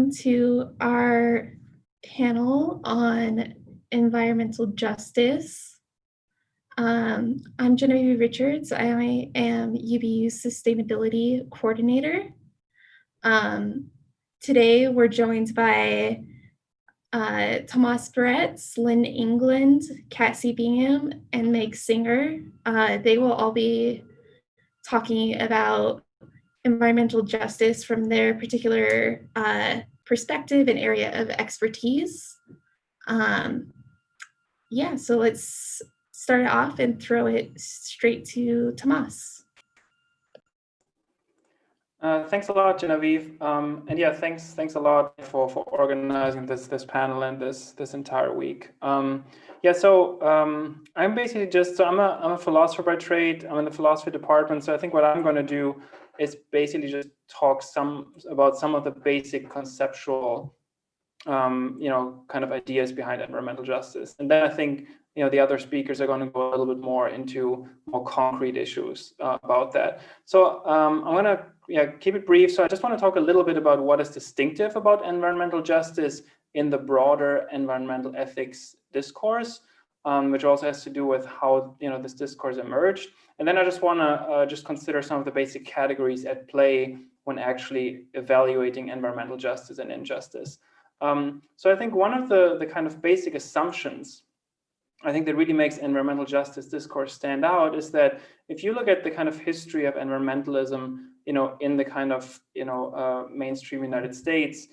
welcome to our panel on environmental justice. I'm Genevieve Richards. I am UBU's Sustainability Coordinator. Today we're joined by Tomas Peretz, Lynn England, Cassie Bingham, and Meg Singer. They will all be talking about environmental justice from their particular perspective and area of expertise. So let's start it off and throw it straight to Tomas. Thanks a lot, Genevieve. And yeah, thanks a lot for organizing this panel and this entire week. I'm basically I'm a philosopher by trade. I'm in the philosophy department. So I think what I'm going to do is basically just talk about some of the basic conceptual, kind of ideas behind environmental justice. And then I think the other speakers are going to go a little bit more into more concrete issues about that. So I'm going to keep it brief. So I just want to talk a little bit about what is distinctive about environmental justice in the broader environmental ethics discourse, which also has to do with how this discourse emerged. And then I just want to just consider some of the basic categories at play when actually evaluating environmental justice and injustice. So I think one of the kind of basic assumptions I think that really makes environmental justice discourse stand out is that if you look at the kind of history of environmentalism, in the kind of, mainstream United States,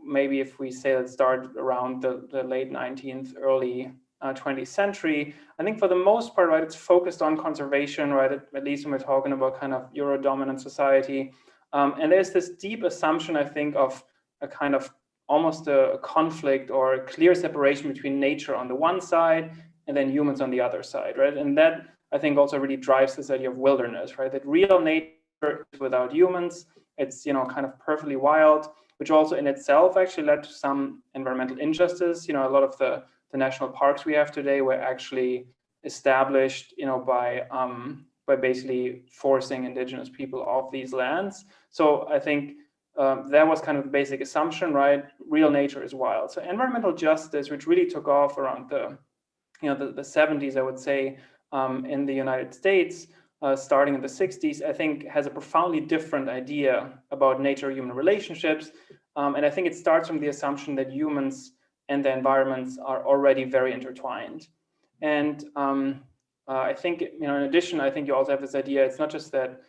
maybe if we say let's start around the late 19th, early 20th century, I think for the most part, right, it's focused on conservation, right, at least when we're talking about kind of Euro-dominant society. And there's this deep assumption, I think, of a kind of almost a conflict or a clear separation between nature on the one side and then humans on the other side, right? And that, I think, also really drives this idea of wilderness, right? That real nature is without humans. It's, kind of perfectly wild, which also in itself actually led to some environmental injustice. A lot of the national parks we have today were actually established, by basically forcing indigenous people off these lands. So I think that was kind of the basic assumption, right? Real nature is wild. So environmental justice, which really took off around the 70s, I would say, in the United States, starting in the 60s, I think has a profoundly different idea about nature-human relationships. And I think it starts from the assumption that humans and the environments are already very intertwined. And I think, in addition, I think you also have this idea, it's not just that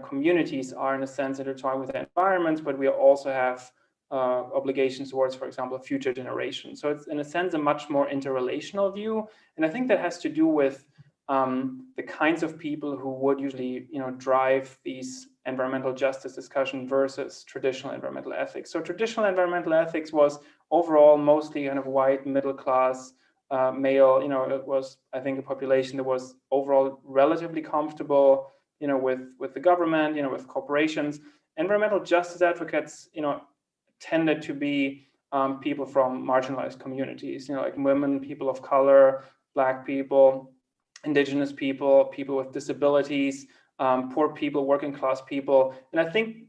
communities are in a sense intertwined with the environments, but we also have obligations towards, for example, future generations. So it's in a sense a much more interrelational view, and I think that has to do with the kinds of people who would usually drive these environmental justice discussion versus traditional environmental ethics. So traditional environmental ethics was overall mostly kind of white, middle class, male. It was, I think, a population that was overall relatively comfortable with the government, with corporations. Environmental justice advocates, tended to be people from marginalized communities, like women, people of color, Black people, Indigenous people, people with disabilities, poor people, working class people. And I think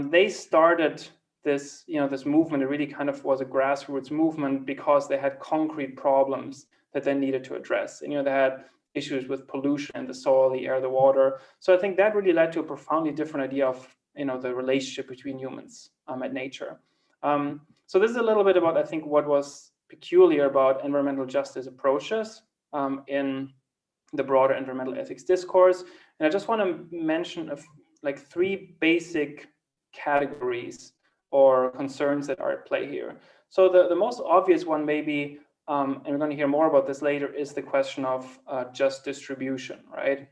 they started this, this movement. It really kind of was a grassroots movement because they had concrete problems that they needed to address. And, they had issues with pollution in the soil, the air, the water. So I think that really led to a profoundly different idea of, the relationship between humans and nature. So this is a little bit about, I think, what was peculiar about environmental justice approaches in the broader environmental ethics discourse. And I just want to mention like three basic categories or concerns that are at play here. So the most obvious one maybe, and we're going to hear more about this later, is the question of just distribution, right?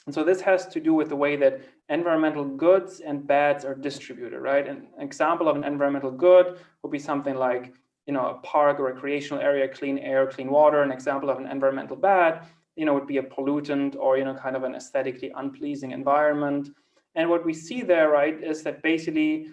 And so this has to do with the way that environmental goods and bads are distributed, right? An example of an environmental good would be something like, a park, a recreational area, clean air, clean water. An example of an environmental bad, would be a pollutant or, kind of an aesthetically unpleasing environment. And what we see there, right, is that basically,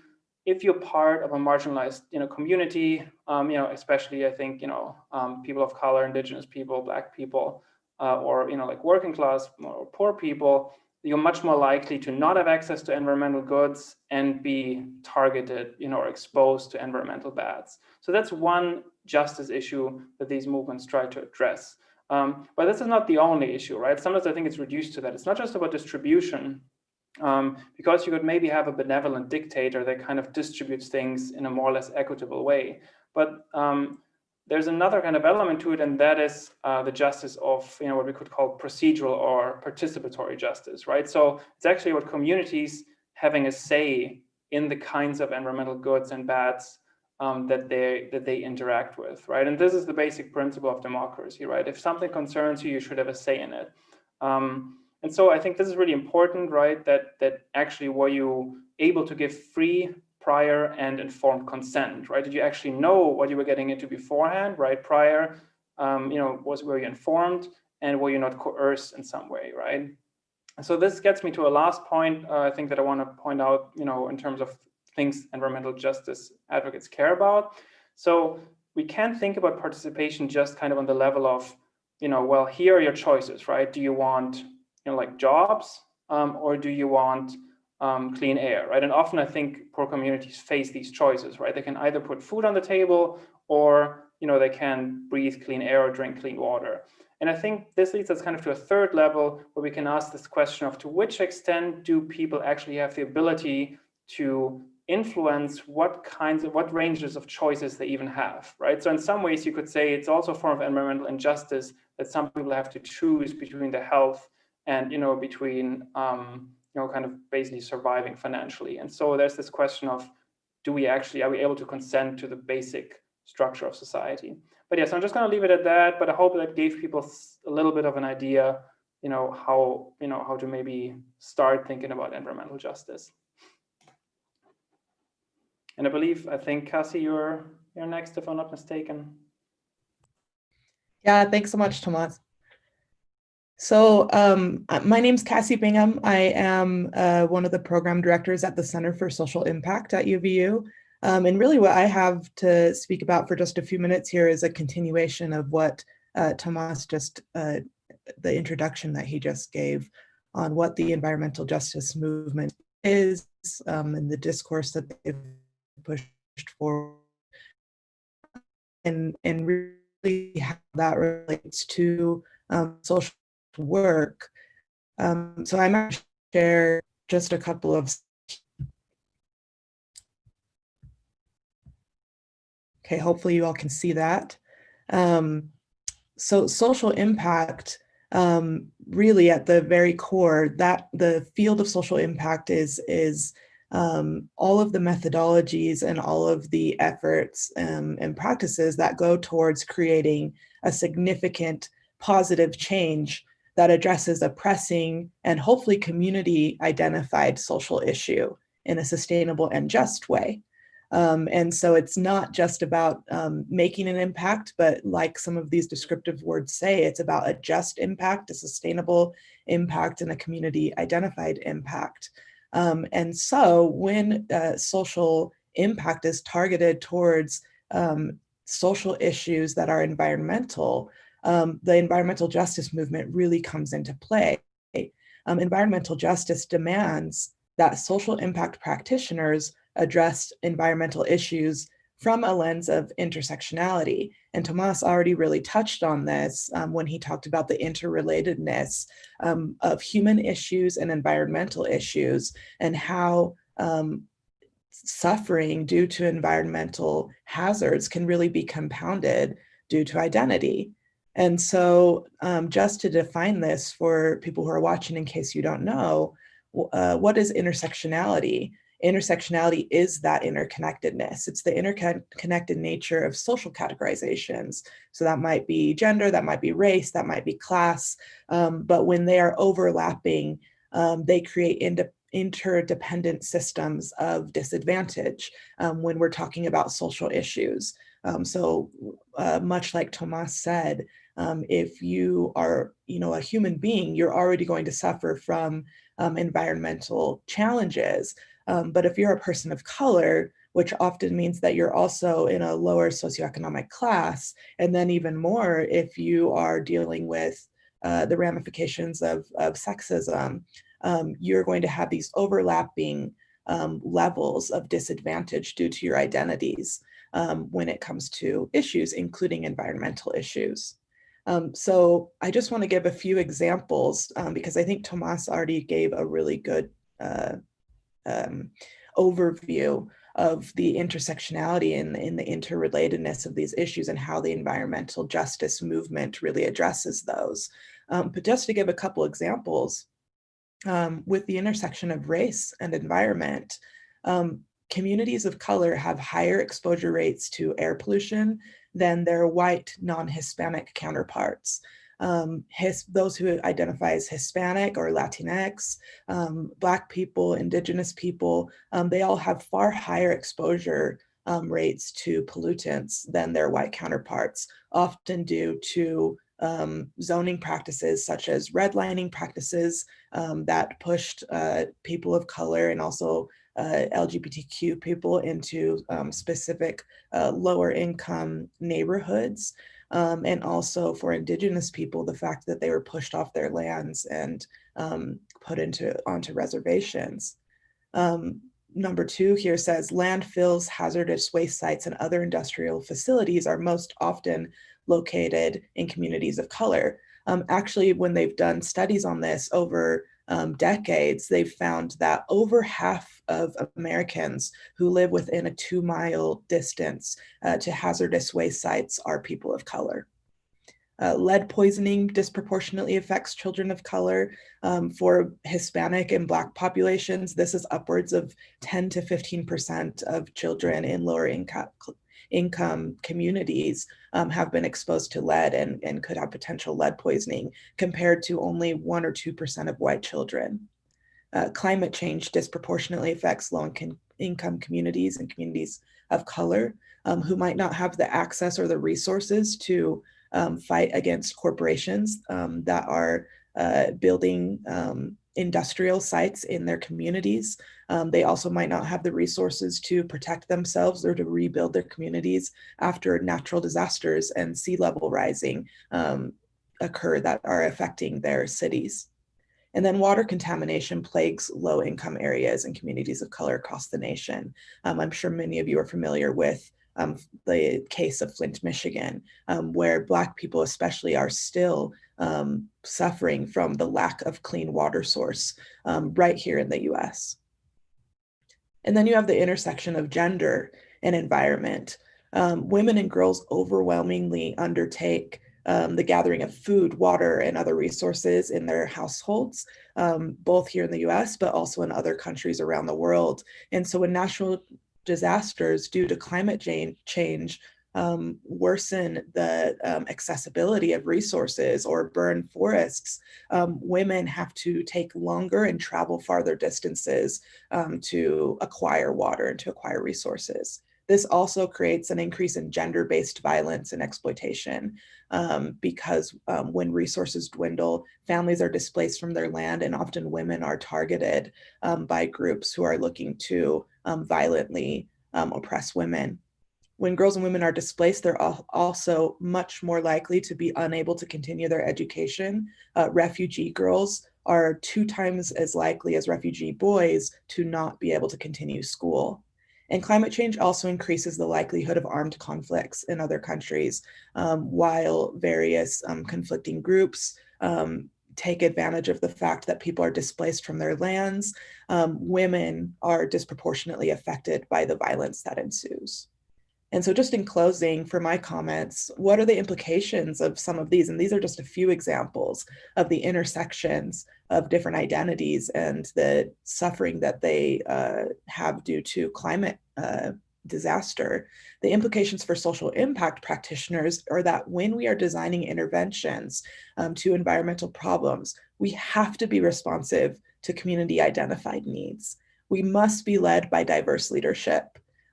if you're part of a marginalized, community, especially I think, people of color, Indigenous people, Black people, or like working class or poor people, you're much more likely to not have access to environmental goods and be targeted, or exposed to environmental bads. So that's one justice issue that these movements try to address. But this is not the only issue, right? Sometimes I think it's reduced to that. It's not just about distribution, because you could maybe have a benevolent dictator that kind of distributes things in a more or less equitable way. But there's another kind of element to it, and that is the justice of what we could call procedural or participatory justice, right? So it's actually what communities having a say in the kinds of environmental goods and bads that they interact with, right? And this is the basic principle of democracy, right? If something concerns you, you should have a say in it. And so I think this is really important, right? That actually were you able to give free, prior, and informed consent, right? Did you actually know what you were getting into beforehand, right? Prior, were you informed, and were you not coerced in some way, right? So this gets me to a last point, I think, that I want to point out, in terms of things environmental justice advocates care about. So we can't think about participation just kind of on the level of, well, here are your choices, right? Do you want, like jobs, or do you want clean air, right? And often I think poor communities face these choices, right? They can either put food on the table, or they can breathe clean air or drink clean water. And I think this leads us kind of to a third level where we can ask this question of, to which extent do people actually have the ability to influence what ranges of choices they even have, right? So in some ways you could say it's also a form of environmental injustice that some people have to choose between their health and between kind of basically surviving financially. And so there's this question of, are we able to consent to the basic structure of society? But yes, I'm just going to leave it at that. But I hope that gave people a little bit of an idea, how to maybe start thinking about environmental justice. And I think Cassie, you're next, if I'm not mistaken. Yeah, thanks so much, Tomas. So my name's Cassie Bingham. I am one of the program directors at the Center for Social Impact at UVU. And really what I have to speak about for just a few minutes here is a continuation of what Tomas the introduction that he just gave on what the environmental justice movement is, and the discourse that they've pushed forward, and really how that relates to social work. So I might share just a couple of. Okay, hopefully you all can see that. So social impact, really at the very core, that the field of social impact is all of the methodologies and all of the efforts and practices that go towards creating a significant positive change that addresses a pressing and hopefully community identified social issue in a sustainable and just way. And so it's not just about making an impact, but like some of these descriptive words say, it's about a just impact, a sustainable impact, and a community identified impact. And so when social impact is targeted towards social issues that are environmental, the environmental justice movement really comes into play. Environmental justice demands that social impact practitioners address environmental issues from a lens of intersectionality. And Tomas already really touched on this when he talked about the interrelatedness of human issues and environmental issues, and how suffering due to environmental hazards can really be compounded due to identity. And so just to define this for people who are watching, in case you don't know, what is intersectionality? Intersectionality is that interconnectedness. It's the interconnected nature of social categorizations. So that might be gender, that might be race, that might be class. But when they are overlapping, they create interdependent systems of disadvantage when we're talking about social issues. So much like Tomas said, if you are, a human being, you're already going to suffer from environmental challenges. But if you're a person of color, which often means that you're also in a lower socioeconomic class, and then even more if you are dealing with the ramifications of sexism, you're going to have these overlapping levels of disadvantage due to your identities when it comes to issues, including environmental issues. So I just want to give a few examples because I think Tomas already gave a really good overview of the intersectionality and in the interrelatedness of these issues and how the environmental justice movement really addresses those. But just to give a couple examples, with the intersection of race and environment, communities of color have higher exposure rates to air pollution than their white non-Hispanic counterparts. Those who identify as Hispanic or Latinx, Black people, Indigenous people, they all have far higher exposure rates to pollutants than their white counterparts, often due to zoning practices such as redlining practices that pushed people of color and also LGBTQ people into specific lower income neighborhoods. And also for Indigenous people, the fact that they were pushed off their lands and put onto reservations. Number 2 here says landfills, hazardous waste sites, and other industrial facilities are most often located in communities of color. Actually, when they've done studies on this over decades, they've found that over half of Americans who live within a 2-mile distance to hazardous waste sites are people of color. Lead poisoning disproportionately affects children of color. For Hispanic and Black populations, this is upwards of 10 to 15% of children in lower income communities have been exposed to lead and could have potential lead poisoning, compared to only 1 or 2% of white children. Climate change disproportionately affects low-income communities and communities of color who might not have the access or the resources to fight against corporations that are building industrial sites in their communities. They also might not have the resources to protect themselves or to rebuild their communities after natural disasters and sea level rising occur that are affecting their cities. And then water contamination plagues low-income areas and communities of color across the nation. I'm sure many of you are familiar with the case of Flint, Michigan, where Black people especially are still suffering from the lack of clean water source right here in the US. And then you have the intersection of gender and environment. Women and girls overwhelmingly undertake the gathering of food, water, and other resources in their households, both here in the US, but also in other countries around the world. And so when natural disasters due to climate change worsen the accessibility of resources or burn forests, women have to take longer and travel farther distances to acquire water and to acquire resources. This also creates an increase in gender-based violence and exploitation because when resources dwindle, families are displaced from their land, and often women are targeted by groups who are looking to violently oppress women. When girls and women are displaced, they're also much more likely to be unable to continue their education. Refugee girls are 2 times as likely as refugee boys to not be able to continue school. And climate change also increases the likelihood of armed conflicts in other countries, while various conflicting groups take advantage of the fact that people are displaced from their lands. Women are disproportionately affected by the violence that ensues. And so just in closing for my comments, what are the implications of some of these? And these are just a few examples of the intersections of different identities and the suffering that they have due to climate disaster. The implications for social impact practitioners are that when we are designing interventions to environmental problems, we have to be responsive to community identified needs. We must be led by diverse leadership.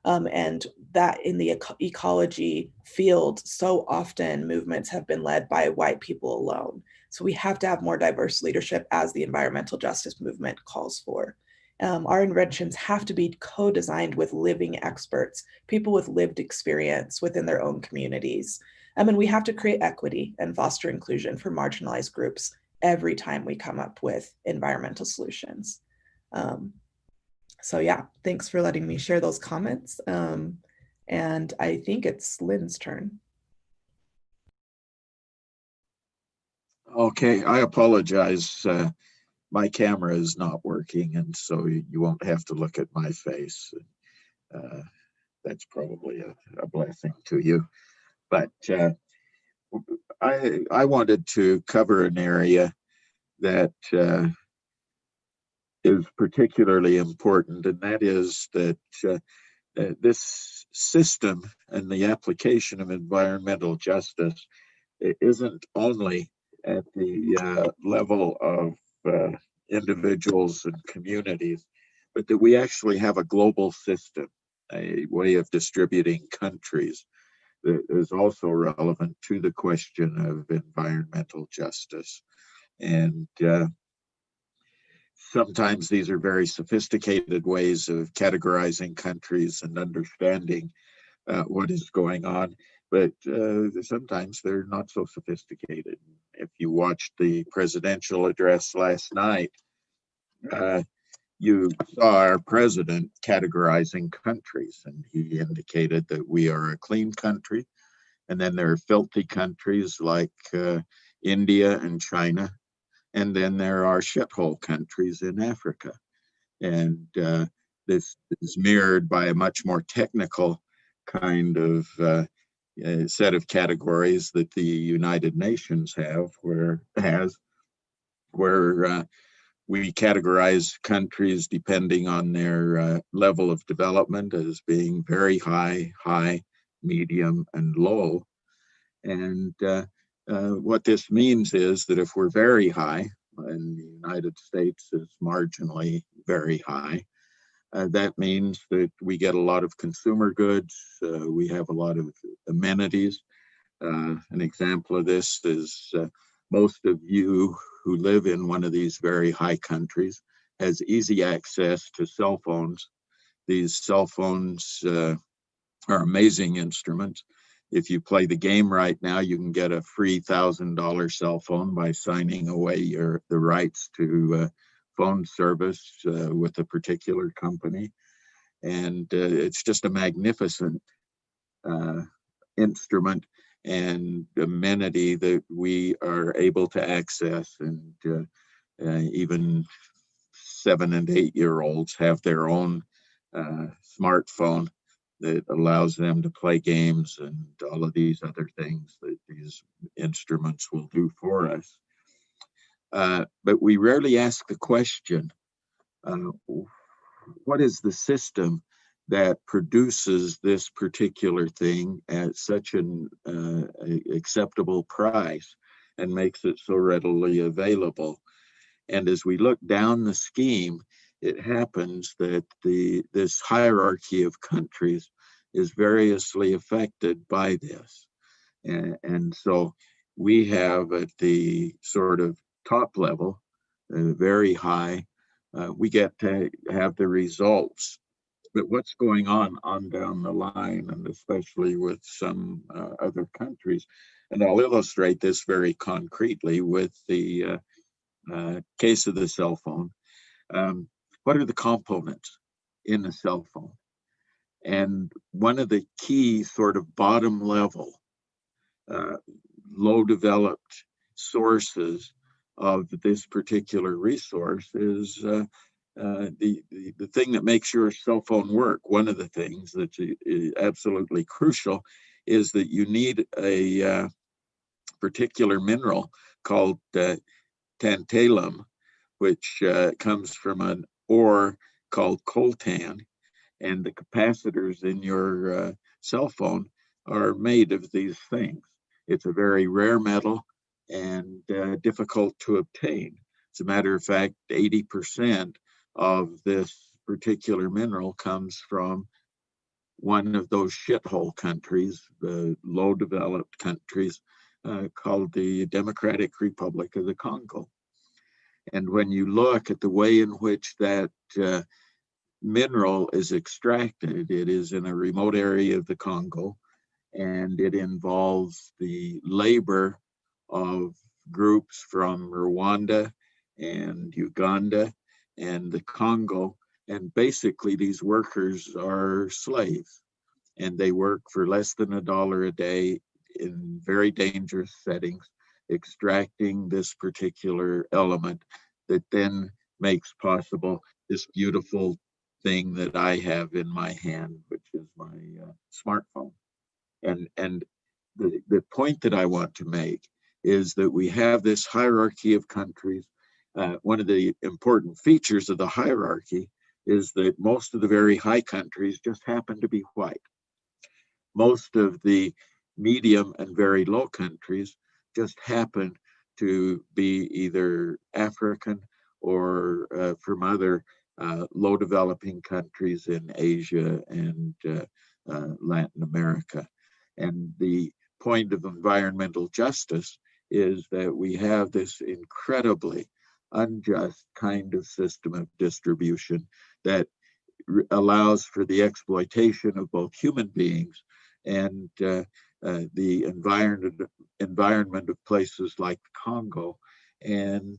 And that in the ecology field, so often movements have been led by white people alone. So we have to have more diverse leadership as the environmental justice movement calls for. Our interventions have to be co-designed with living experts, people with lived experience within their own communities. And we have to create equity and foster inclusion for marginalized groups every time we come up with environmental solutions. So yeah, thanks for letting me share those comments. And I think it's Lynn's turn. Okay, I apologize. My camera is not working, and so you won't have to look at my face. That's probably a blessing to you. But I wanted to cover an area that is particularly important, and that is that this system and the application of environmental justice isn't only at the level of individuals and communities, but that we actually have a global system, a way of distributing countries that is also relevant to the question of environmental justice. And sometimes these are very sophisticated ways of categorizing countries and understanding what is going on, but sometimes they're not so sophisticated. If you watched the presidential address last night, you saw our president categorizing countries, and he indicated that we are a clean country, and then there are filthy countries like India and China, and then there are shithole countries in Africa. And this is mirrored by a much more technical kind of set of categories that the United Nations where we categorize countries depending on their level of development as being very high, medium, and low. And what this means is that if we're very high, and the United States is marginally very high, that means that we get a lot of consumer goods, we have a lot of amenities. An example of this is most of you who live in one of these very high countries has easy access to cell phones. These cell phones are amazing instruments. If you play the game right now, you can get a free $1,000 cell phone by signing away the rights to phone service with a particular company. And it's just a magnificent instrument and amenity that we are able to access. And even 7- and 8-year-olds have their own smartphone that allows them to play games and all of these other things that these instruments will do for us. But we rarely ask the question, what is the system that produces this particular thing at such an acceptable price and makes it so readily available? And as we look down the scheme, it happens that this hierarchy of countries is variously affected by this. And so we have at the sort of top level, very high, we get to have the results. But what's going on down the line, and especially with some other countries, and I'll illustrate this very concretely with the case of the cell phone. What are the components in the cell phone? And one of the key sort of bottom level, low developed sources of this particular resource is the thing that makes your cell phone work. One of the things that's absolutely crucial is that you need a particular mineral called tantalum, which comes from an ore called coltan, and the capacitors in your cell phone are made of these things. It's a very rare metal and difficult to obtain. As a matter of fact, 80% of this particular mineral comes from one of those shithole countries, the low developed countries called the Democratic Republic of the Congo. And when you look at the way in which that mineral is extracted, it is in a remote area of the Congo, and it involves the labor of groups from Rwanda and Uganda and the Congo. And basically these workers are slaves, and they work for less than $1 a day in very dangerous settings, extracting this particular element that then makes possible this beautiful thing that I have in my hand, which is my smartphone. And the point that I want to make is that we have this hierarchy of countries. One of the important features of the hierarchy is that most of the very high countries just happen to be white. Most of the medium and very low countries just happen to be either African or from other low developing countries in Asia and Latin America. And the point of environmental justice is that we have this incredibly unjust kind of system of distribution that allows for the exploitation of both human beings and the environment of places like Congo. And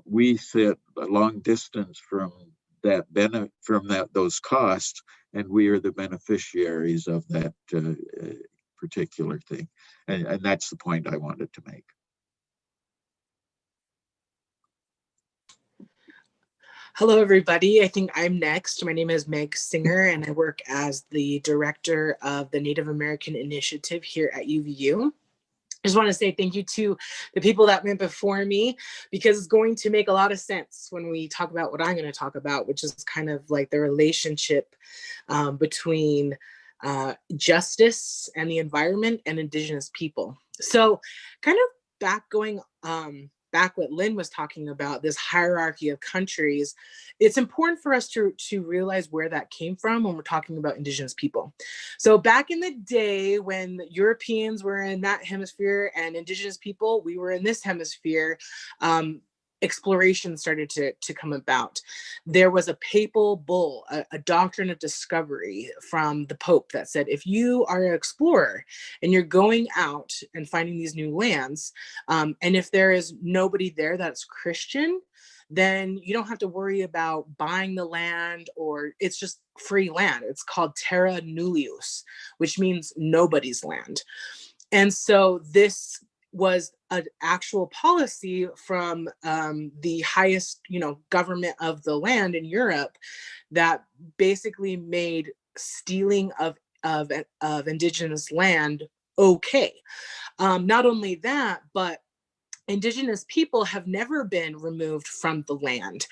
we sit a long distance from those costs, and we are the beneficiaries of that particular thing. And that's the point I wanted to make. Hello, everybody. I think I'm next. My name is Meg Singer, and I work as the director of the Native American Initiative here at UVU. I just want to say thank you to the people that went before me, because it's going to make a lot of sense when we talk about what I'm going to talk about, which is kind of like the relationship between justice and the environment and Indigenous people. So kind of back what Lynn was talking about, this hierarchy of countries, it's important for us to realize where that came from when we're talking about Indigenous people. So back in the day when Europeans were in that hemisphere and Indigenous people, we were in this hemisphere, exploration started to come about. There was a papal bull, a doctrine of discovery from the Pope that said, if you are an explorer and you're going out and finding these new lands, and if there is nobody there that's Christian, then you don't have to worry about buying the land, or it's just free land. It's called terra nullius, which means nobody's land. And so this was an actual policy from the highest, government of the land in Europe that basically made stealing of Indigenous land okay. Not only that, but Indigenous people have never been removed from the land.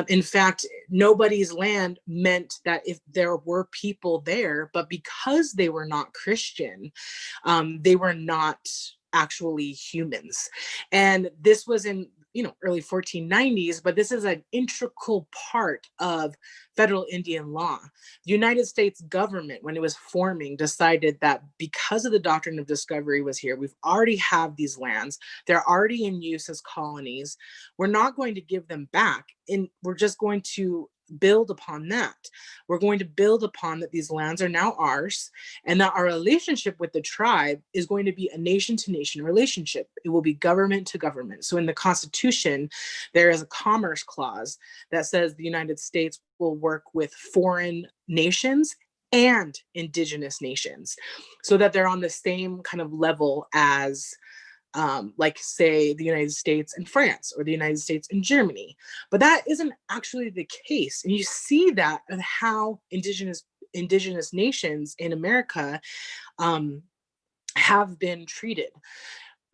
In fact, nobody's land meant that if there were people there, but because they were not Christian, they were not actually humans. And this was in early 1490s, but this is an integral part of federal Indian law. The United States government, when it was forming, decided that because of the doctrine of discovery was here, we've already have these lands, they're already in use as colonies, we're not going to give them back, and we're just going to build upon that. We're going to build upon that these lands are now ours, and that our relationship with the tribe is going to be a nation-to-nation relationship. It will be government to government. So in the Constitution, there is a commerce clause that says the United States will work with foreign nations and Indigenous nations so that they're on the same kind of level as like say the United States and France, or the United States and Germany. But that isn't actually the case. And you see that in how indigenous nations in America have been treated.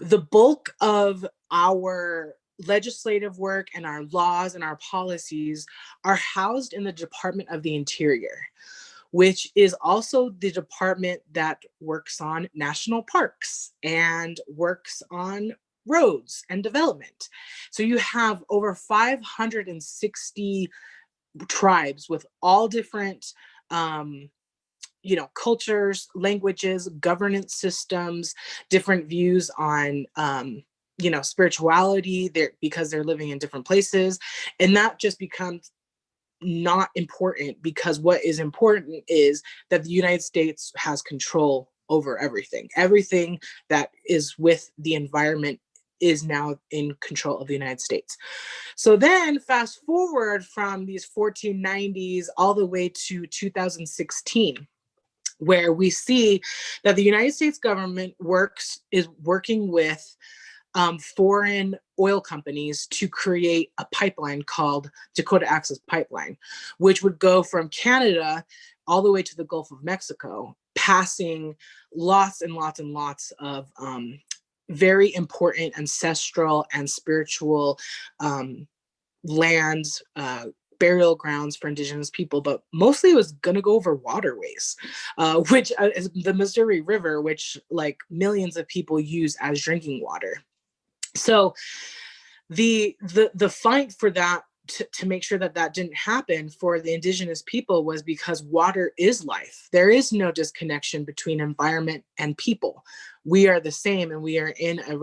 The bulk of our legislative work and our laws and our policies are housed in the Department of the Interior, which is also the department that works on national parks and works on roads and development. So you have over 560 tribes with all different cultures, languages, governance systems, different views on spirituality, because they're living in different places. And that just becomes not important, because what is important is that the United States has control over everything that is with the environment is now in control of the United States. So then fast forward from these 1490s all the way to 2016, where we see that the United States government is working with foreign oil companies to create a pipeline called Dakota Access Pipeline, which would go from Canada all the way to the Gulf of Mexico, passing lots and lots and lots of very important ancestral and spiritual lands, burial grounds for Indigenous people, but mostly it was going to go over waterways, which is the Missouri River, which like millions of people use as drinking water. So the fight for that, to make sure that that didn't happen for the Indigenous people, was because water is life. There is no disconnection between environment and people. We are the same, and we are in a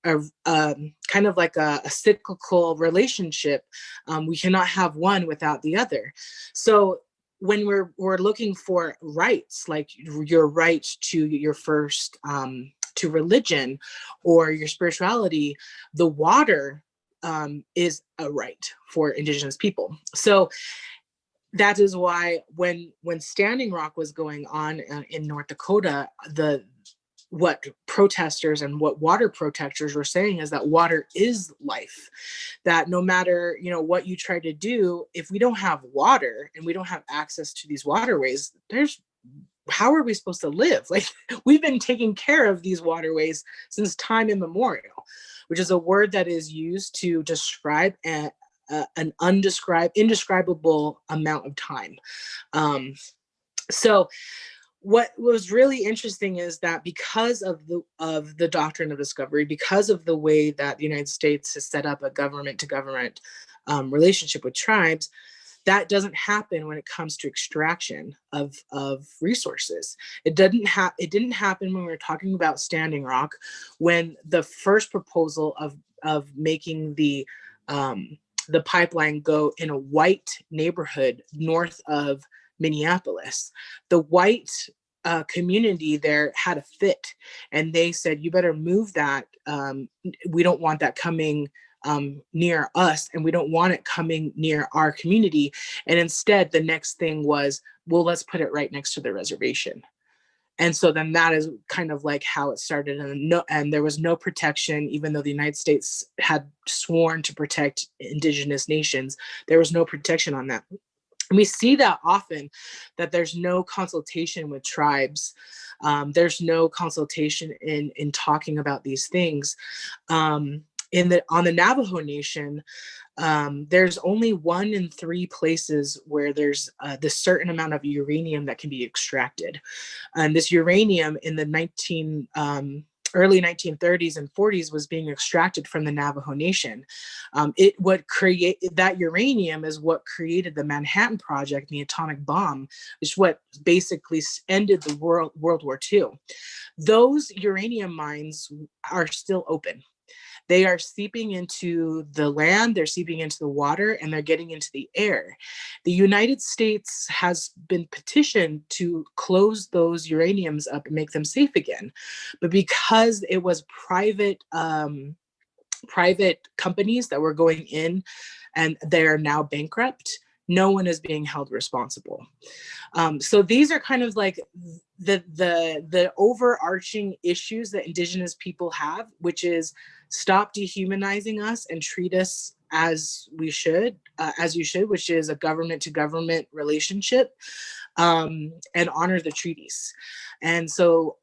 kind of like a cyclical relationship. We cannot have one without the other. So when we're looking for rights, like your right to your first to religion or your spirituality, the water is a right for Indigenous people. So that is why when Standing Rock was going on in North Dakota, what protesters and what water protectors were saying is that water is life, that no matter, you know, what you try to do, if we don't have water and we don't have access to these waterways, how are we supposed to live? Like, we've been taking care of these waterways since time immemorial, which is a word that is used to describe an indescribable amount of time. So what was really interesting is that because of the doctrine of discovery, because of the way that the United States has set up a government to government relationship with tribes, that doesn't happen when it comes to extraction of resources. It didn't happen when we were talking about Standing Rock, when the first proposal of making the pipeline go in a white neighborhood north of Minneapolis. The white community there had a fit, and they said, you better move that. We don't want that coming near us, and we don't want it coming near our community. And instead, the next thing was, well, let's put it right next to the reservation. And so then that is kind of like how it started. And there was no protection, even though the United States had sworn to protect Indigenous nations, there was no protection on that. And we see that often, that there's no consultation with tribes. There's no consultation in talking about these things. On the Navajo Nation, there's only 1 in 3 places where there's this certain amount of uranium that can be extracted. And this uranium in the early 1930s and 40s was being extracted from the Navajo Nation. That uranium is what created the Manhattan Project and the atomic bomb, which is what basically ended the World War II. Those uranium mines are still open. They are seeping into the land, they're seeping into the water, and they're getting into the air. The United States has been petitioned to close those uraniums up and make them safe again. But because it was private companies that were going in and they're now bankrupt, no one is being held responsible. So these are kind of like the overarching issues that Indigenous people have, which is stop dehumanizing us and treat us as you should, which is a government to government relationship, and honor the treaties. And so,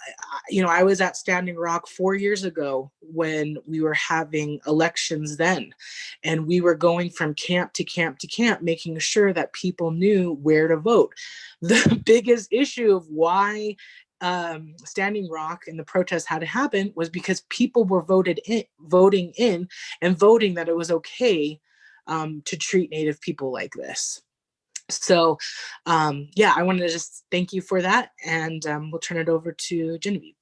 I was at Standing Rock 4 years ago when we were having elections then, and we were going from camp to camp to camp, making sure that people knew where to vote. The biggest issue of why Standing Rock and the protests had to happen was because people were voting in and voting that it was okay to treat Native people like this. So I wanted to just thank you for that, and we'll turn it over to Genevieve.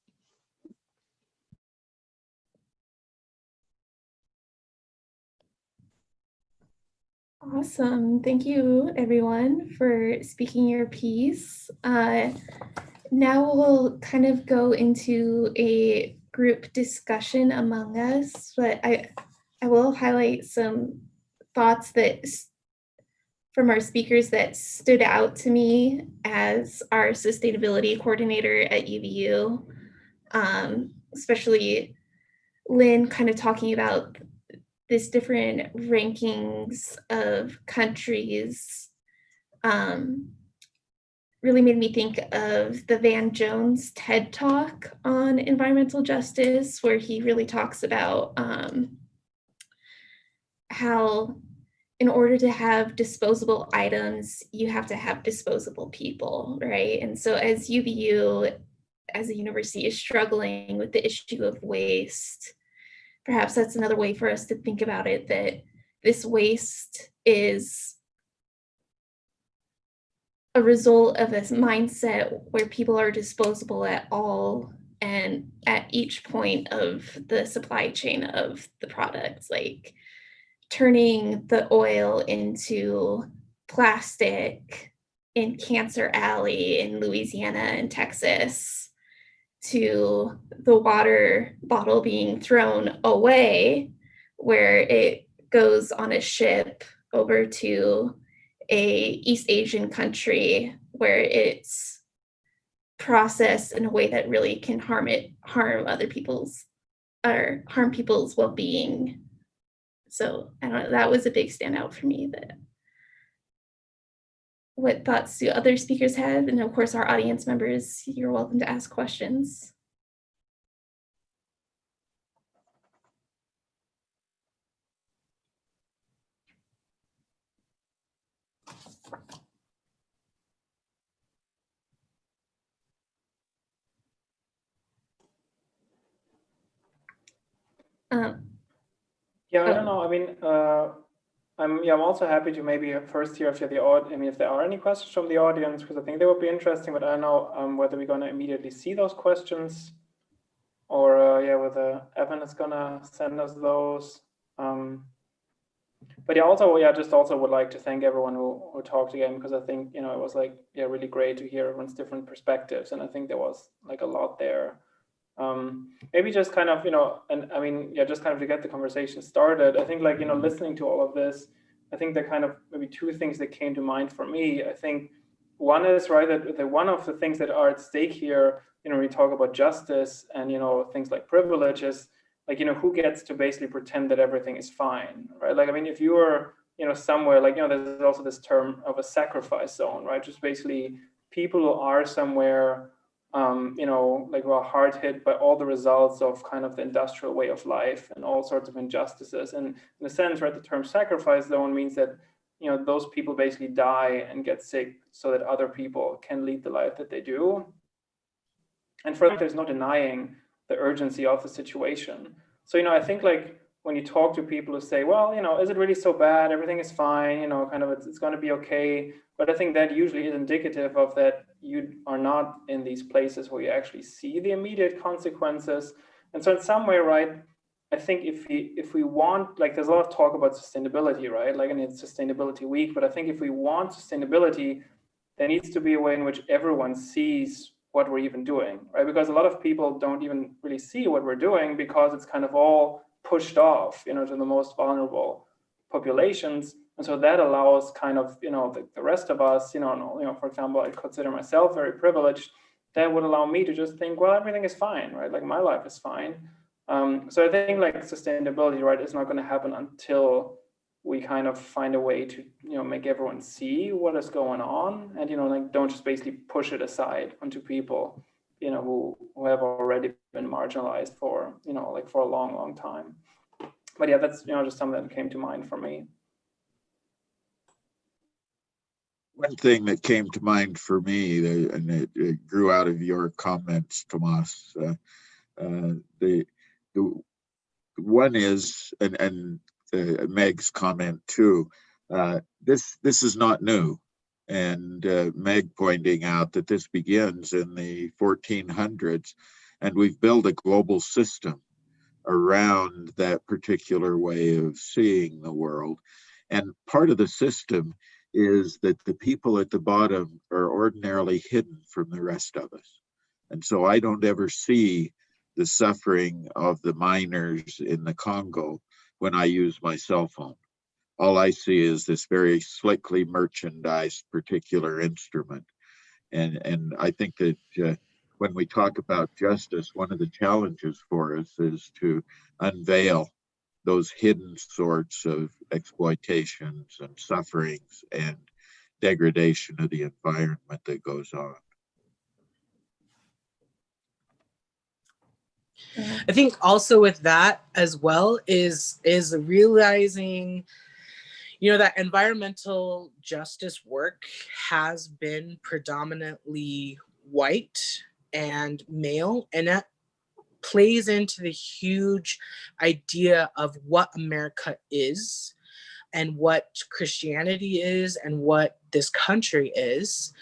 Awesome. Thank you, everyone, for speaking your piece. Now we'll kind of go into a group discussion among us, but I will highlight some thoughts that from our speakers that stood out to me as our sustainability coordinator at UVU, especially Lynn kind of talking about this different rankings of countries. Really made me think of the Van Jones TED Talk on environmental justice, where he really talks about how in order to have disposable items, you have to have disposable people, right? And so as UVU, as a university, is struggling with the issue of waste, perhaps that's another way for us to think about it, that this waste is a result of this mindset where people are disposable at all and at each point of the supply chain of the products, like turning the oil into plastic in Cancer Alley in Louisiana and Texas, to the water bottle being thrown away where it goes on a ship over to a East Asian country where it's processed in a way that really can harm other people's or harm people's well-being. So I don't know, that was a big standout for me. That what thoughts do other speakers have? And of course, our audience members, you're welcome to ask questions. Yeah, I don't know. I mean, I'm also happy to maybe first hear if if there are any questions from the audience, because I think they would be interesting. But I don't know whether we're going to immediately see those questions, or whether Evan is going to send us those. But just also would like to thank everyone who talked again, because I think it was really great to hear everyone's different perspectives, and I think there was like a lot there. Maybe just kind of, just kind of to get the conversation started, I think listening to all of this, I think there are kind of maybe two things that came to mind for me. I think one is, right, that one of the things that are at stake here, when we talk about justice and, things like privilege is who gets to basically pretend that everything is fine, right? Like, I mean, if you are, somewhere there's also this term of a sacrifice zone, right? Just basically people who are somewhere who are hard hit by all the results of kind of the industrial way of life and all sorts of injustices. And in a sense, right, the term sacrifice zone means that, those people basically die and get sick so that other people can lead the life that they do. And for that, there's no denying the urgency of the situation. So, I think when you talk to people who say, well, is it really so bad? Everything is fine, kind of it's going to be okay. But I think that usually is indicative of that you are not in these places where you actually see the immediate consequences. And so in some way, right, I think if we want, there's a lot of talk about sustainability, right? And it's Sustainability Week, but I think if we want sustainability, there needs to be a way in which everyone sees what we're even doing, right? Because a lot of people don't even really see what we're doing because it's kind of all pushed off, to the most vulnerable populations. And so that allows kind of, the rest of us, for example, I consider myself very privileged. That would allow me to just think, well, everything is fine, right? My life is fine. So I think sustainability, right, is not going to happen until we kind of find a way to, make everyone see what is going on and, don't just basically push it aside onto people, who have already been marginalized for, for a long, long time. But yeah, that's, just something that came to mind for me. One thing that came to mind for me, and it grew out of your comments, Tomas, the one is, and Meg's comment too, this is not new. And Meg pointing out that this begins in the 1400s, and we've built a global system around that particular way of seeing the world. And part of the system is that the people at the bottom are ordinarily hidden from the rest of us. And so I don't ever see the suffering of the miners in the Congo when I use my cell phone. All I see is this very slickly merchandised particular instrument. And I think that when we talk about justice, one of the challenges for us is to unveil those hidden sorts of exploitations and sufferings and degradation of the environment that goes on. I think also with that as well is realizing, you know, that environmental justice work has been predominantly white and male, and that plays into the huge idea of what America is and what Christianity is and what this country is.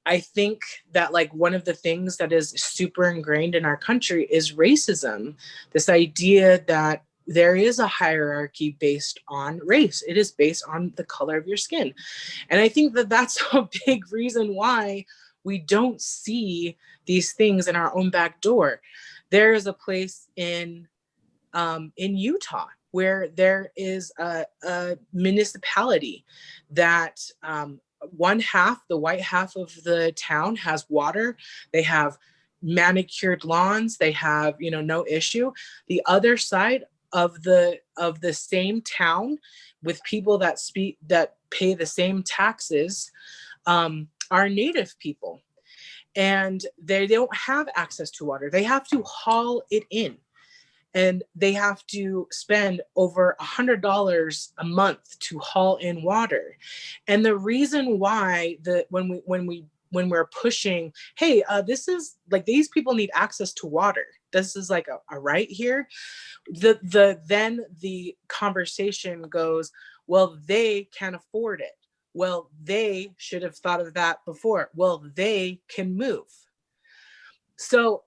I think that like one of the things that is super ingrained in our country is racism. This idea that there is a hierarchy based on race. It is based on the color of your skin. And I think that that's a big reason why we don't see these things in our own back door. There is a place in Utah where there is a municipality that one half, the white half of the town, has water. They have manicured lawns. They have, you know, no issue. The other side of the same town, with people that pay the same taxes, are Native people, and they don't have access to water. They have to haul it in. And they have to spend over $100 a month to haul in water. And the reason why when we're pushing, hey, this is like, these people need access to water. This is like a right here. Then the conversation goes, well, they can't afford it. Well, they should have thought of that before. Well, they can move. So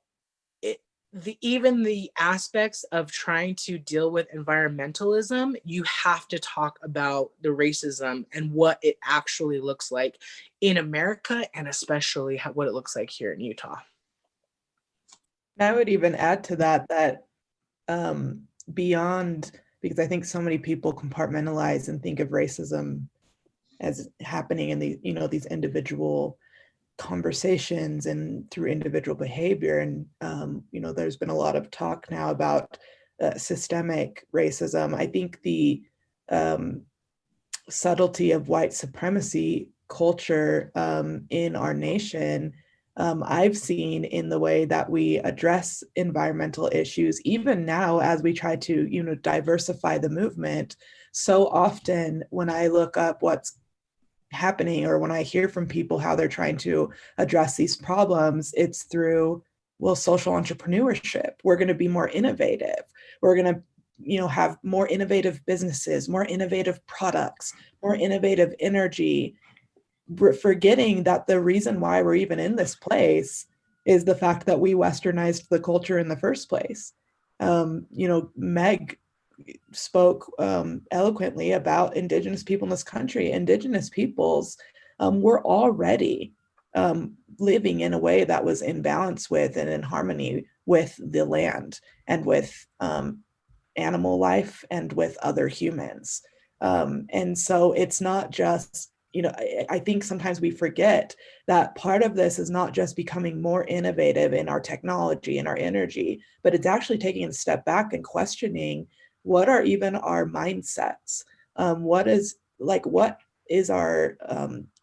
even the aspects of trying to deal with environmentalism, you have to talk about the racism and what it actually looks like in America, and especially what it looks like here in Utah. I would even add to that beyond, because I think so many people compartmentalize and think of racism as happening in the, you know, these individual conversations and through individual behavior. And, you know, there's been a lot of talk now about systemic racism. I think the subtlety of white supremacy culture in our nation, I've seen in the way that we address environmental issues, even now as we try to, you know, diversify the movement. So often when I look up what's happening, or when I hear from people how they're trying to address these problems, it's through, well, social entrepreneurship. We're going to be more innovative. We're going to, you know, have more innovative businesses, more innovative products, more innovative energy. We're forgetting that the reason why we're even in this place is the fact that we westernized the culture in the first place. You know, Meg spoke eloquently about Indigenous people in this country. Indigenous peoples were already living in a way that was in balance with and in harmony with the land and with animal life and with other humans. And so it's not just, you know, I think sometimes we forget that part of this is not just becoming more innovative in our technology and our energy, but it's actually taking a step back and questioning what are even our mindsets? What is our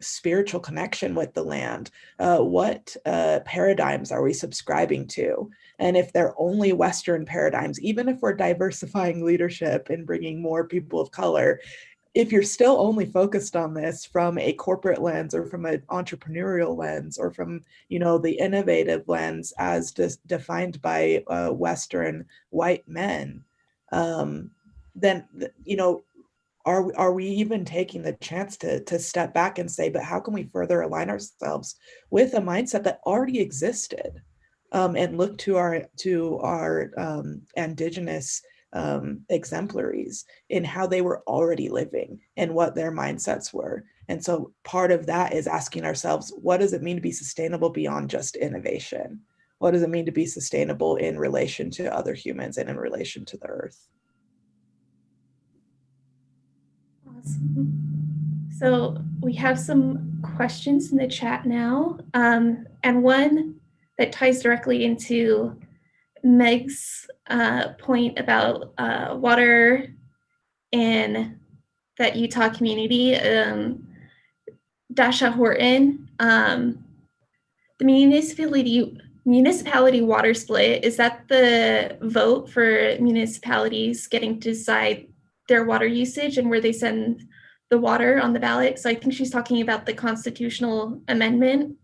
spiritual connection with the land? What paradigms are we subscribing to? And if they're only Western paradigms, even if we're diversifying leadership and bringing more people of color, if you're still only focused on this from a corporate lens or from an entrepreneurial lens or from, you know, the innovative lens as defined by Western white men, then, you know, are we even taking the chance to step back and say, but how can we further align ourselves with a mindset that already existed, and look to our Indigenous exemplaries in how they were already living and what their mindsets were. And so part of that is asking ourselves, what does it mean to be sustainable beyond just innovation? what does it mean to be sustainable in relation to other humans and in relation to the earth. Awesome. So we have some questions in the chat now, and one that ties directly into Meg's point about water in that Utah community. Dasha Horton, the municipality water split, is that the vote for municipalities getting to decide their water usage and where they send the water on the ballot? So I think she's talking about the constitutional amendment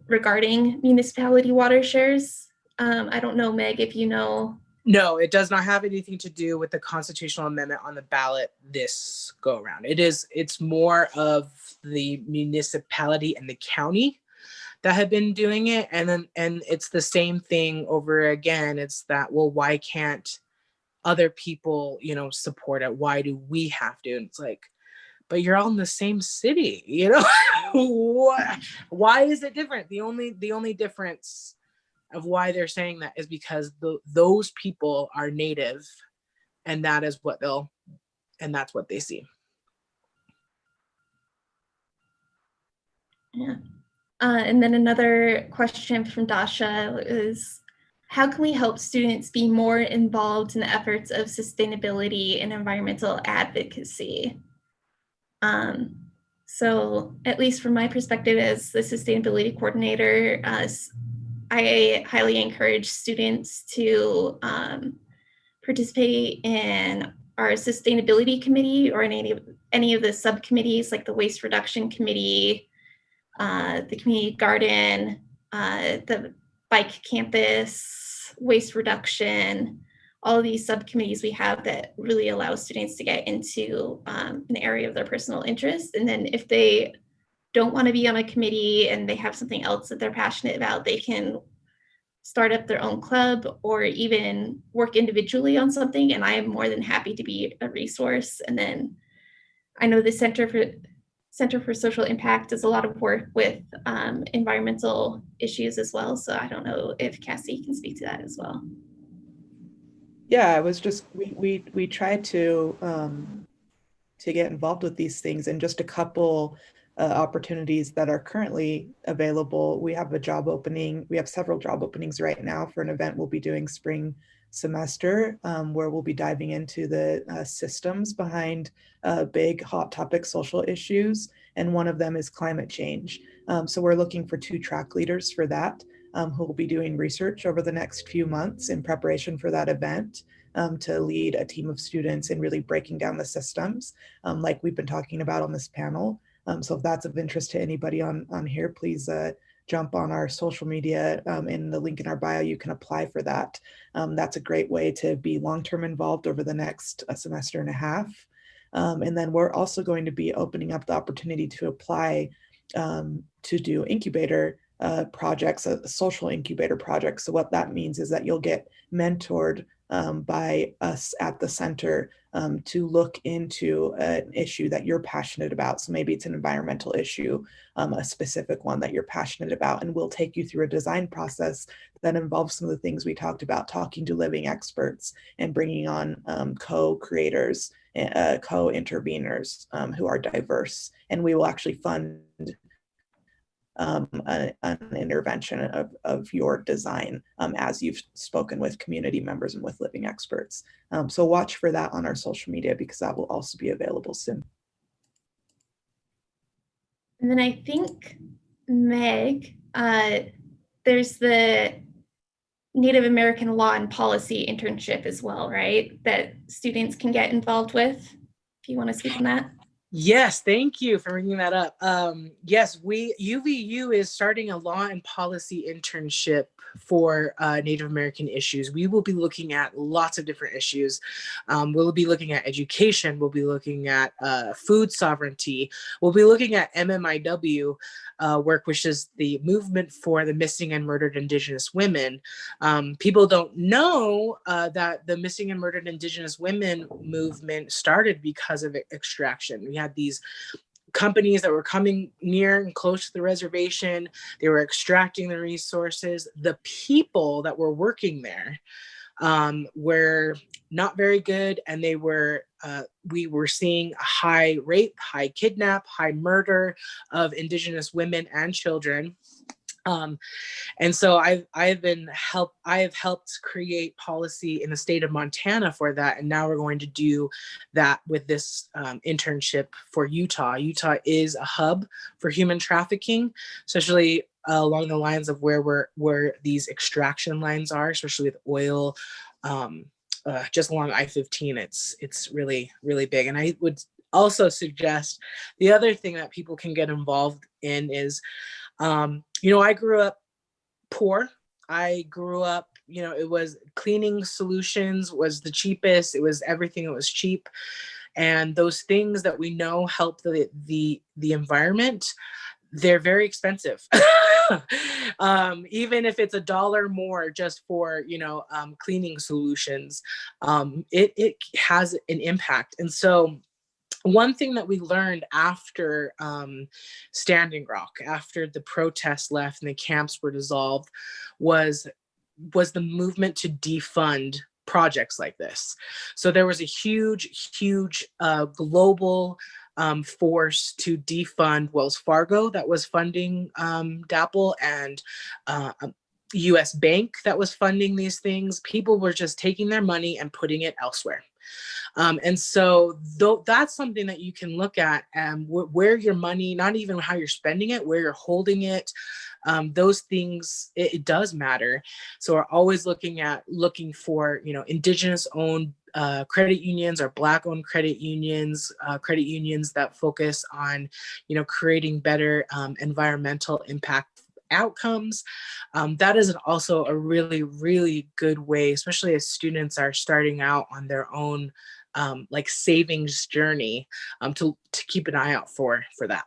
regarding municipality water shares. I don't know, Meg, if you know. No, it does not have anything to do with the constitutional amendment on the ballot this go around. It's more of the municipality and the county that have been doing it. And it's the same thing over again. It's that, well, why can't other people, support it? Why do we have to? And it's like, but you're all in the same city, Why is it different? The only difference of why they're saying that is because those people are native, and that is what that's what they see. Yeah. And then another question from Dasha is, how can we help students be more involved in the efforts of sustainability and environmental advocacy? So at least from my perspective as the sustainability coordinator, I highly encourage students to participate in our sustainability committee or in any of the subcommittees like the waste reduction committee, the community garden, the bike campus, waste reduction, all of these subcommittees we have that really allow students to get into an area of their personal interest. And then if they don't want to be on a committee and they have something else that they're passionate about, they can start up their own club or even work individually on something. And I am more than happy to be a resource. And then I know the Center for Social Impact does a lot of work with environmental issues as well. So I don't know if Cassie can speak to that as well. Yeah, it was just, we tried to get involved with these things, and just a couple opportunities that are currently available. We have a job opening. We have several job openings right now for an event we'll be doing spring semester, where we'll be diving into the systems behind big hot topic social issues. And one of them is climate change. So we're looking for 2 track leaders for that, who will be doing research over the next few months in preparation for that event, to lead a team of students in really breaking down the systems, like we've been talking about on this panel. So if that's of interest to anybody on here, please jump on our social media, in the link in our bio. You can apply for that. That's a great way to be long-term involved over the next semester and a half. And then we're also going to be opening up the opportunity to apply to do incubator projects, a social incubator project. So what that means is that you'll get mentored by us at the center to look into an issue that you're passionate about. So maybe it's an environmental issue, a specific one that you're passionate about, and we'll take you through a design process that involves some of the things we talked about, talking to living experts and bringing on co-creators, co-interveners who are diverse. And we will actually fund an intervention of your design as you've spoken with community members and with living experts. So watch for that on our social media, because that will also be available soon. And then I think, Meg, there's the Native American law and policy internship as well, right? That students can get involved with. If you want to speak on that. Yes, thank you for bringing that up. Yes, UVU is starting a law and policy internship for Native American issues. We will be looking at lots of different issues. We'll be looking at education. We'll be looking at food sovereignty. We'll be looking at MMIW work, which is the movement for the missing and murdered Indigenous women. People don't know that the missing and murdered Indigenous women movement started because of extraction. We had these companies that were coming near and close to the reservation. They were extracting the resources. The people that were working there were not very good, and they were we were seeing high rape, high kidnap, high murder of Indigenous women and children. And so I have helped create policy in the state of Montana for that, and now we're going to do that with this internship for Utah. Utah is a hub for human trafficking, especially along the lines of where these extraction lines are, especially with oil. Just along I-15, it's really, really big. And I would also suggest the other thing that people can get involved in is, I grew up poor. I grew up, it was cleaning solutions was the cheapest. It was everything that was cheap. And those things that we know help the environment, they're very expensive. Even if it's $1 more just for, cleaning solutions, it has an impact. And so one thing that we learned after Standing Rock, after the protests left and the camps were dissolved, was the movement to defund projects like this. So there was a huge global force to defund Wells Fargo that was funding DAPL, and US Bank that was funding these things. People were just taking their money and putting it elsewhere. And so that's something that you can look at, where your money, not even how you're spending it, where you're holding it. Those things, it does matter. So we're always looking for, Indigenous owned credit unions or Black owned credit unions that focus on, creating better environmental impact outcomes. That is also a really, really good way, especially as students are starting out on their own savings journey, to keep an eye out for that.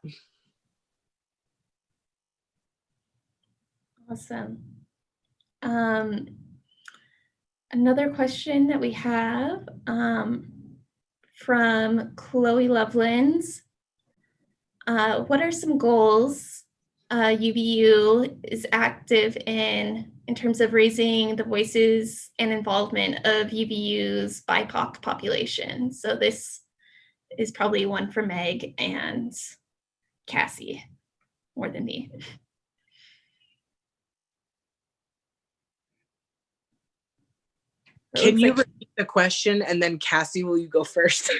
Awesome. Another question that we have from Chloe Loveland. What are some goals UVU is active in terms of raising the voices and involvement of UVU's BIPOC population? So this is probably one for Meg and Cassie more than me. Can you repeat the question, and then Cassie, will you go first?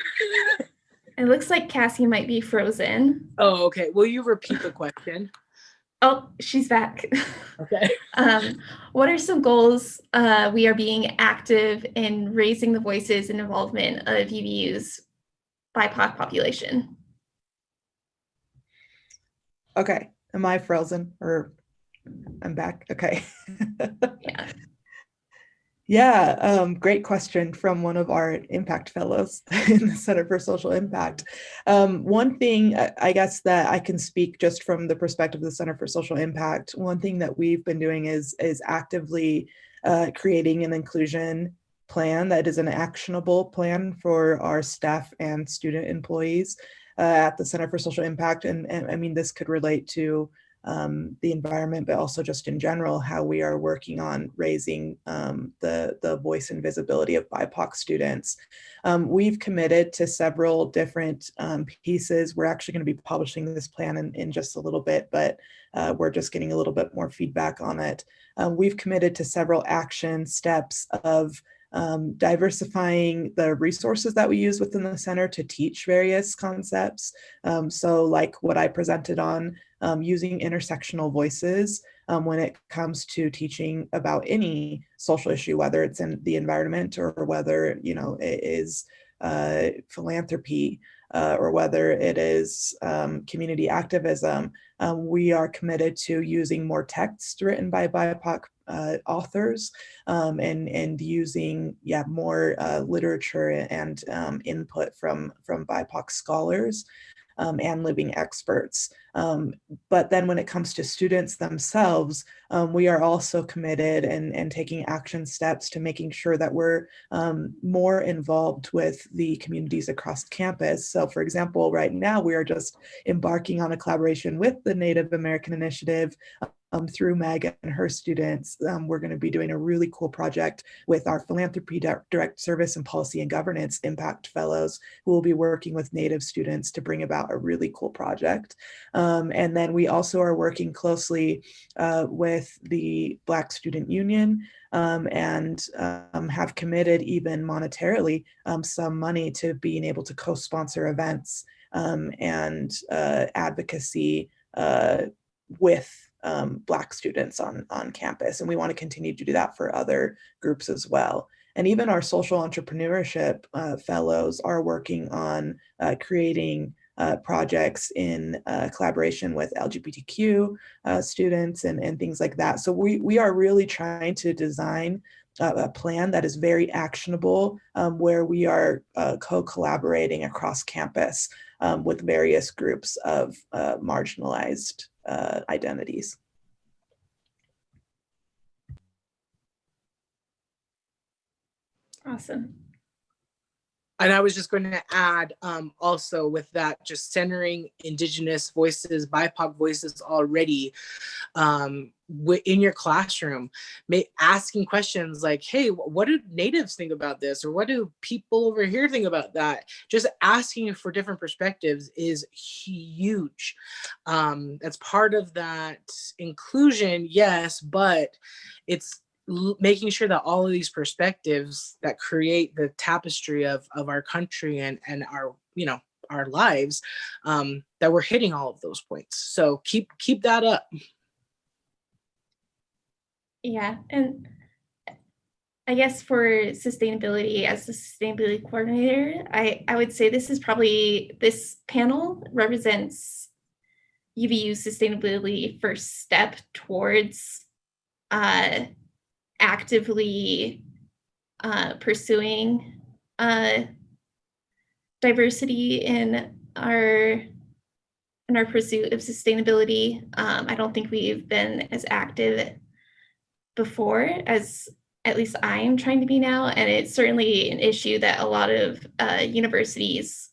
It looks like Cassie might be frozen. Oh, okay. Will you repeat the question? Oh, she's back. Okay. What are some goals we are being active in raising the voices and involvement of UVU's BIPOC population? Okay. Am I frozen or I'm back? Okay. Yeah. Yeah, great question from one of our impact fellows in the Center for Social Impact. One thing I guess that I can speak just from the perspective of the Center for Social Impact, one thing that we've been doing is actively creating an inclusion plan that is an actionable plan for our staff and student employees at the Center for Social Impact. And I mean, this could relate to the environment, but also just in general, how we are working on raising the voice and visibility of BIPOC students. We've committed to several different pieces. We're actually going to be publishing this plan in just a little bit, but we're just getting a little bit more feedback on it. We've committed to several action steps of diversifying the resources that we use within the center to teach various concepts. So like what I presented on, using intersectional voices when it comes to teaching about any social issue, whether it's in the environment or whether, it is philanthropy or whether it is community activism. We are committed to using more texts written by BIPOC authors and using more literature and input from BIPOC scholars. and living experts. But then when it comes to students themselves, we are also committed and taking action steps to making sure that we're more involved with the communities across campus. So for example, right now we are just embarking on a collaboration with the Native American Initiative through Meg and her students. We're going to be doing a really cool project with our philanthropy, direct service, and policy and governance impact fellows, who will be working with Native students to bring about a really cool project. And then we also are working closely with the Black Student Union and have committed even monetarily some money to being able to co-sponsor events and advocacy with Black students on campus. And we want to continue to do that for other groups as well. And even our social entrepreneurship fellows are working on creating projects in collaboration with LGBTQ students and things like that. So we are really trying to design a plan that is very actionable, where we are co-collaborating across campus with various groups of marginalized identities. Awesome. And I was just going to add also with that, just centering Indigenous voices, BIPOC voices already in your classroom, asking questions like, hey, what do Natives think about this? Or what do people over here think about that? Just asking for different perspectives is huge. That's part of that inclusion, yes, but it's making sure that all of these perspectives that create the tapestry of our country and our, our lives, that we're hitting all of those points. So keep that up. Yeah, and I guess for sustainability, as the sustainability coordinator, I would say this panel represents UVU's sustainability first step towards actively pursuing diversity in our pursuit of sustainability. I don't think we've been as active before as at least I am trying to be now, and it's certainly an issue that a lot of universities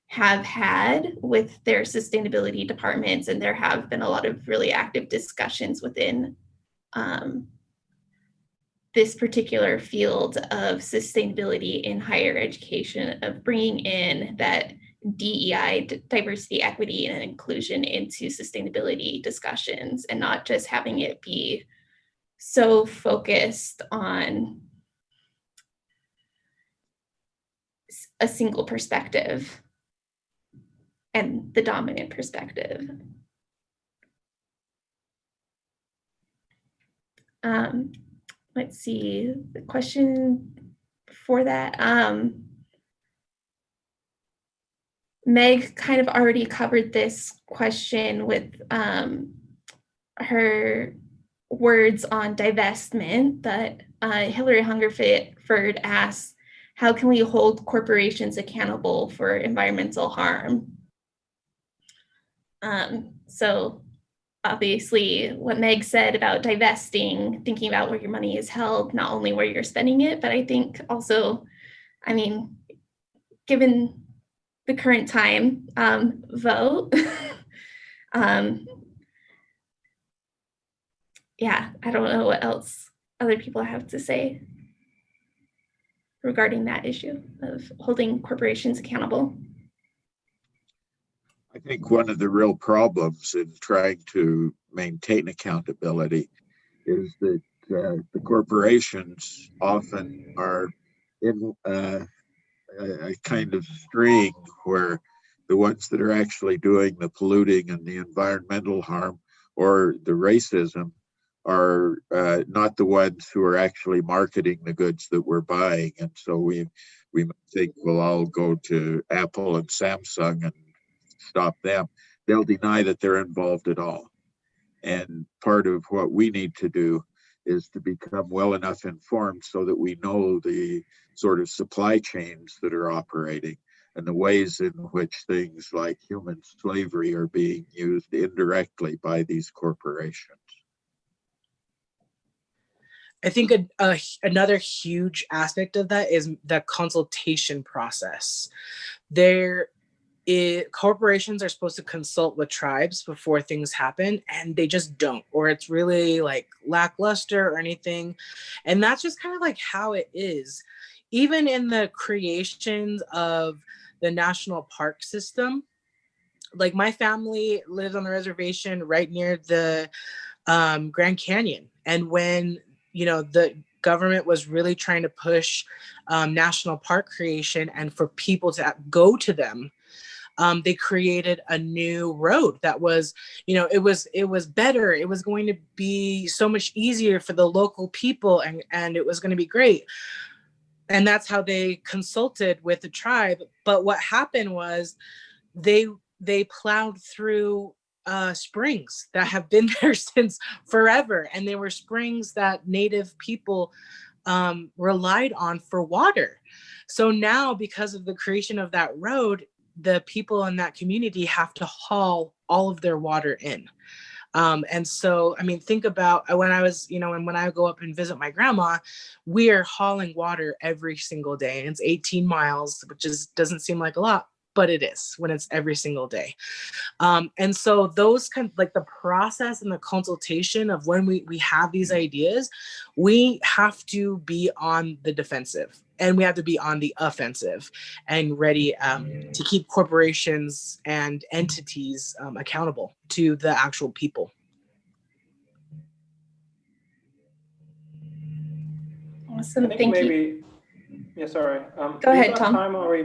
have had with their sustainability departments, and there have been a lot of really active discussions within this particular field of sustainability in higher education, of bringing in that DEI, diversity, equity, and inclusion into sustainability discussions, and not just having it be so focused on a single perspective and the dominant perspective. Let's see, the question before that. Meg kind of already covered this question with her words on divestment, but Hillary Hungerford asks, how can we hold corporations accountable for environmental harm? So obviously what Meg said about divesting, thinking about where your money is held, not only where you're spending it, but I think also, I mean, given the current time, vote. Yeah, I don't know what else other people have to say regarding that issue of holding corporations accountable. I think one of the real problems in trying to maintain accountability is that the corporations often are in a kind of string where the ones that are actually doing the polluting and the environmental harm or the racism are not the ones who are actually marketing the goods that we're buying. And so we think we'll all go to Apple and Samsung and stop them. They'll deny that they're involved at all. And part of what we need to do is to become well enough informed so that we know the sort of supply chains that are operating, and the ways in which things like human slavery are being used indirectly by these corporations. I think another huge aspect of that is the consultation process. Corporations are supposed to consult with tribes before things happen, and they just don't, or it's really like lackluster or anything. And that's just kind of like how it is. Even in the creations of the national park system, like my family lives on the reservation right near the Grand Canyon. And when, the government was really trying to push national park creation and for people to go to them, they created a new road that was, it was better. It was going to be so much easier for the local people, and it was going to be great. And that's how they consulted with the tribe. But what happened was they plowed through springs that have been there since forever. And they were springs that Native people relied on for water. So now, because of the creation of that road, the people in that community have to haul all of their water in. And so, I mean, think about when I was, and when I go up and visit my grandma, we are hauling water every single day. And it's 18 miles, which doesn't seem like a lot, but it is when it's every single day. And so those kind of like the process and the consultation of when we have these ideas, we have to be on the defensive and we have to be on the offensive and ready to keep corporations and entities accountable to the actual people. Awesome. I think Thank maybe, you. Yeah, sorry. Go ahead, Tom. Time, or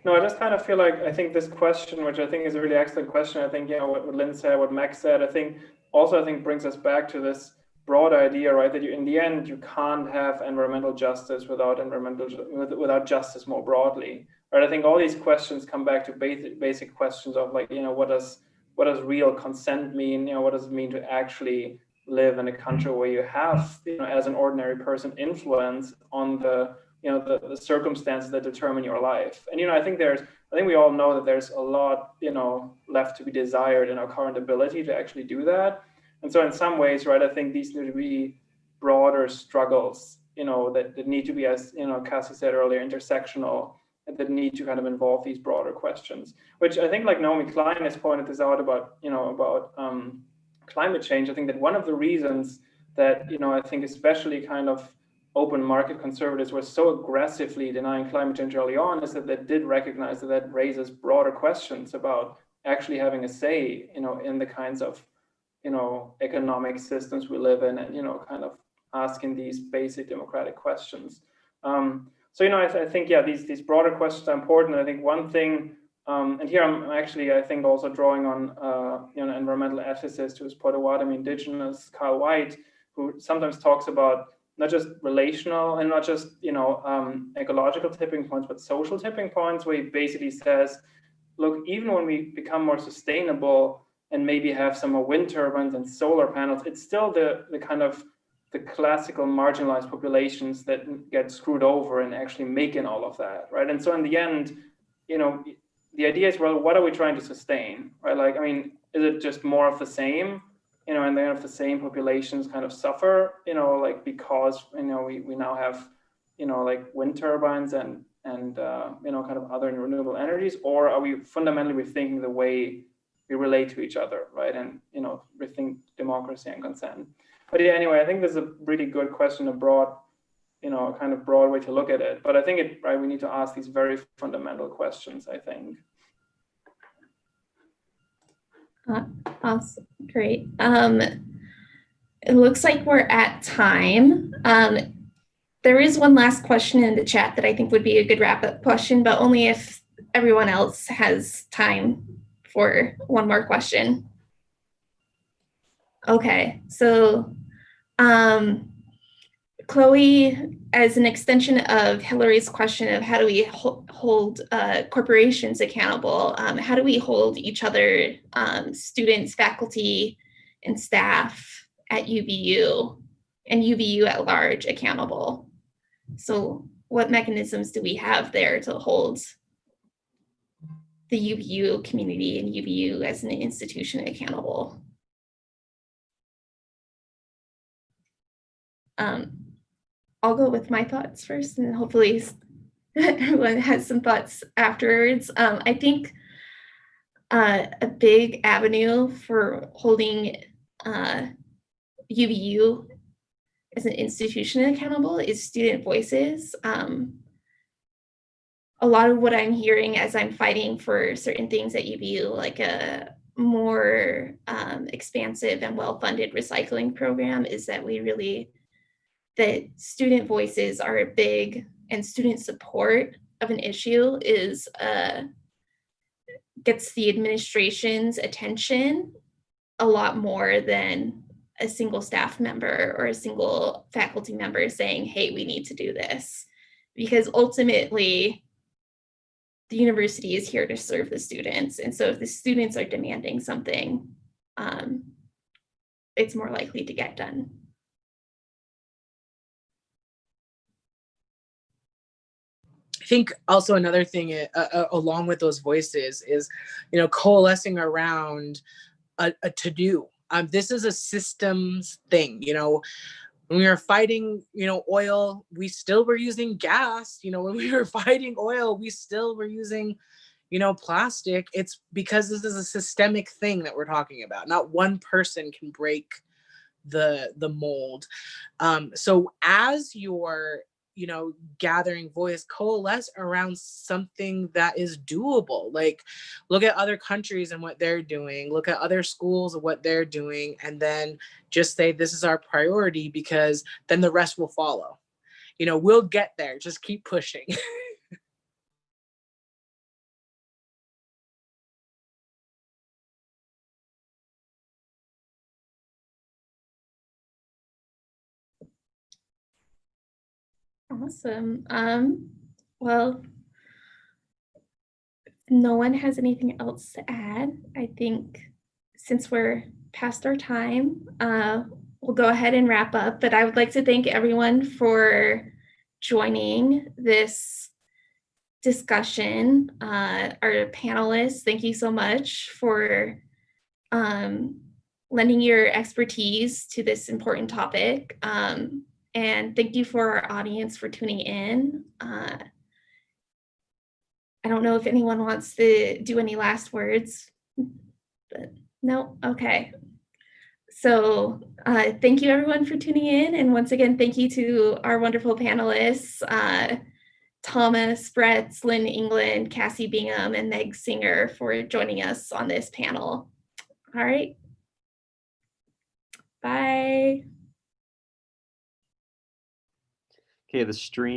no, I just kind of feel like, I think this question, which I think is a really excellent question, I think, what Lynn said, what Meg said, I think brings us back to this broad idea, right, that in the end, you can't have environmental justice without justice more broadly, right? I think all these questions come back to basic questions of like, what does real consent mean? What does it mean to actually live in a country where you have, as an ordinary person, influence on the circumstances that determine your life. And I think we all know that there's a lot left to be desired in our current ability to actually do that. And so in some ways, right, I think these need to be broader struggles, that need to be, as Cassie said earlier, intersectional, and that need to kind of involve these broader questions, which I think, like Naomi Klein has pointed this out about climate change. I think that one of the reasons that I think especially kind of open market conservatives were so aggressively denying climate change early on is that they did recognize that raises broader questions about actually having a say, in the kinds of, economic systems we live in, and, kind of asking these basic democratic questions. So, I think, these broader questions are important. I think one thing, and here I'm actually, I think, also drawing on, an environmental ethicist who's Potawatomi Indigenous, Kyle White, who sometimes talks about not just relational and not just, ecological tipping points, but social tipping points, where he basically says, look, even when we become more sustainable and maybe have some more wind turbines and solar panels, it's still the kind of the classical marginalized populations that get screwed over and actually making all of that, right? And so in the end, the idea is, well, what are we trying to sustain, right? Like, I mean, is it just more of the same? And then if the same populations kind of suffer, like because, we now have, like wind turbines and kind of other renewable energies, or are we fundamentally rethinking the way we relate to each other, right? And, rethink democracy and consent. But yeah, anyway, I think this is a really good question, a broad, kind of broad way to look at it. But I think we need to ask these very fundamental questions, I think. Awesome. Great. It looks like we're at time. There is one last question in the chat that I think would be a good wrap-up question, but only if everyone else has time for one more question. Okay, so Chloe, as an extension of Hillary's question of how do we hold corporations accountable, how do we hold each other, students, faculty, and staff at UVU and UVU at large accountable? So what mechanisms do we have there to hold the UVU community and UVU as an institution accountable? I'll go with my thoughts first, and hopefully everyone has some thoughts afterwards. I think a big avenue for holding UVU as an institution accountable is student voices. A lot of what I'm hearing as I'm fighting for certain things at UVU, like a more expansive and well-funded recycling program, is that that student voices are big, and student support of an issue gets the administration's attention a lot more than a single staff member or a single faculty member saying, hey, we need to do this. Because ultimately, the university is here to serve the students. And so if the students are demanding something, it's more likely to get done. I think also another thing along with those voices is, coalescing around a to-do. This is a systems thing. When we were fighting, oil, we still were using gas. When we were fighting oil, we still were using, plastic. It's because this is a systemic thing that we're talking about. Not one person can break the mold. So as you're, gathering voice, coalesce around something that is doable. Like, look at other countries and what they're doing, look at other schools and what they're doing, and then just say, this is our priority, because then the rest will follow. We'll get there, just keep pushing. Awesome. Well, if no one has anything else to add, I think since we're past our time, we'll go ahead and wrap up. But I would like to thank everyone for joining this discussion. Our panelists, thank you so much for lending your expertise to this important topic. And thank you for our audience for tuning in. I don't know if anyone wants to do any last words, but no, okay. So thank you everyone for tuning in. And once again, thank you to our wonderful panelists, Thomas Bretz, Lynn England, Cassie Bingham, and Meg Singer for joining us on this panel. All right. Bye. Okay, the stream.